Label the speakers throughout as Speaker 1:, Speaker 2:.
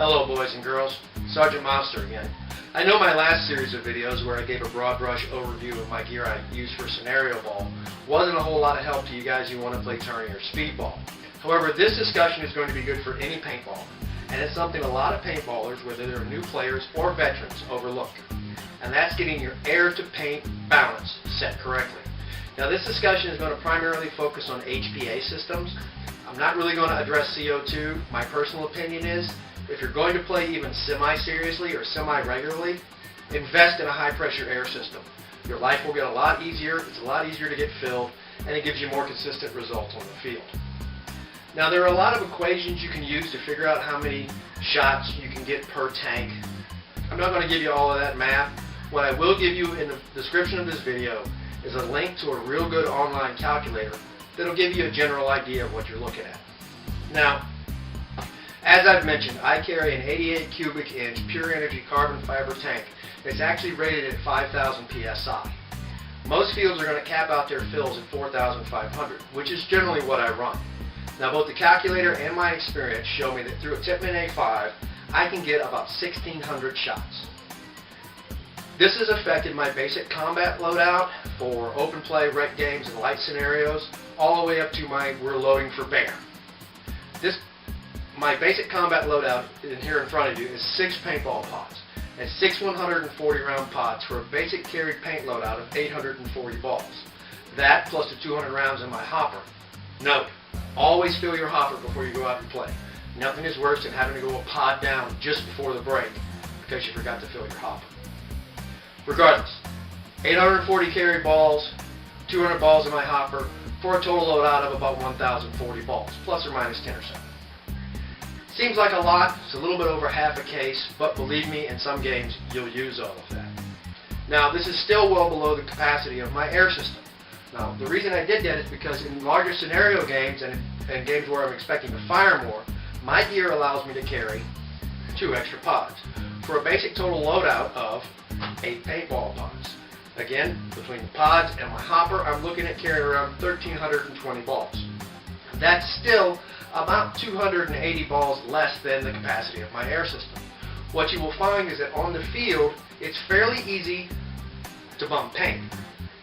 Speaker 1: Hello boys and girls, Sergeant Monster again. I know my last series of videos where I gave a broad brush overview of my gear I use for scenario ball wasn't a whole lot of help to you guys who want to play tourney or speedball. However, this discussion is going to be good for any paintball, and it's something a lot of paintballers, whether they're new players or veterans, overlook. And that's getting your air to paint balance set correctly. Now this discussion is going to primarily focus on HPA systems. I'm not really going to address CO2. My personal opinion is, if you're going to play even semi-seriously or semi-regularly, invest in a high-pressure air system. Your life will get a lot easier, it's a lot easier to get filled, and it gives you more consistent results on the field. Now there are a lot of equations you can use to figure out how many shots you can get per tank. I'm not going to give you all of that math. What I will give you in the description of this video is a link to a real good online calculator that'll give you a general idea of what you're looking at. Now, as I've mentioned, I carry an 88 cubic inch pure energy carbon fiber tank that's actually rated at 5,000 psi. Most fields are going to cap out their fills at 4,500, which is generally what I run. Now both the calculator and my experience show me that through a Tipman A5, I can get about 1,600 shots. This has affected my basic combat loadout for open play, rec games, and light scenarios, all the way up to my we're loading for bear. My basic combat loadout here in front of you is 6 paintball pods and 6 140 round pods for a basic carried paint loadout of 840 balls. That plus the 200 rounds in my hopper. Note, always fill your hopper before you go out and play. Nothing is worse than having to go a pod down just before the break because you forgot to fill your hopper. Regardless, 840 carry balls, 200 balls in my hopper for a total loadout of about 1,040 balls, plus or minus 10 or so. Seems like a lot, it's a little bit over half a case, but believe me, in some games you'll use all of that. Now this is still well below the capacity of my air system. Now the reason I did that is because in larger scenario games and games where I'm expecting to fire more, my gear allows me to carry 2 extra pods for a basic total loadout of 8 paintball pods. Again, between the pods and my hopper, I'm looking at carrying around 1,320 balls. That's still about 280 balls less than the capacity of my air system. What you will find is that on the field, it's fairly easy to bum paint.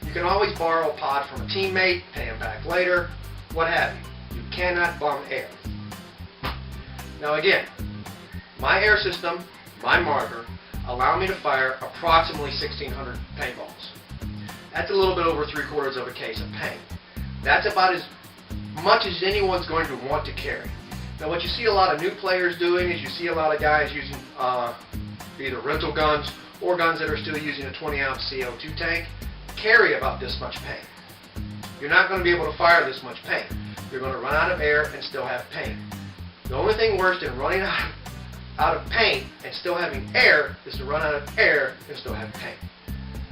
Speaker 1: You can always borrow a pod from a teammate, pay him back later, what have you. You cannot bum air. Now again, my air system, my marker, allow me to fire approximately 1,600 paintballs. That's a little bit over 3/4 of a case of paint. That's about as much as anyone's going to want to carry. Now what you see a lot of new players doing is you see a lot of guys using either rental guns or guns that are still using a 20-ounce CO2 tank carry about this much paint. You're not going to be able to fire this much paint. You're going to run out of air and still have paint. The only thing worse than running out of paint and still having air is to run out of air and still have paint.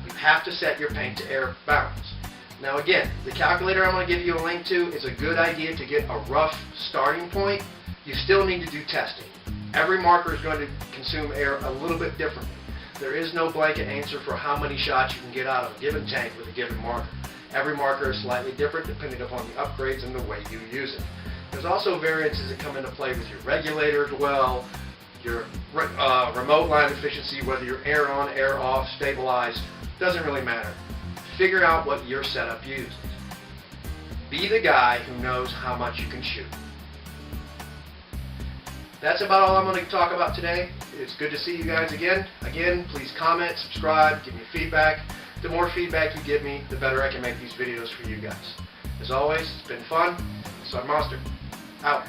Speaker 1: You have to set your paint to air balance. Now again, the calculator I'm going to give you a link to is a good idea to get a rough starting point. You still need to do testing. Every marker is going to consume air a little bit differently. There is no blanket answer for how many shots you can get out of a given tank with a given marker. Every marker is slightly different depending upon the upgrades and the way you use it. There's also variances that come into play with your regulator dwell, your remote line efficiency, whether you're air on, air off, stabilized, doesn't really matter. Figure out what your setup uses. Be the guy who knows how much you can shoot. That's about all I'm going to talk about today. It's good to see you guys again. Again, please comment, subscribe, give me feedback. The more feedback you give me, the better I can make these videos for you guys. As always, it's been fun. Sergeant Monster, out.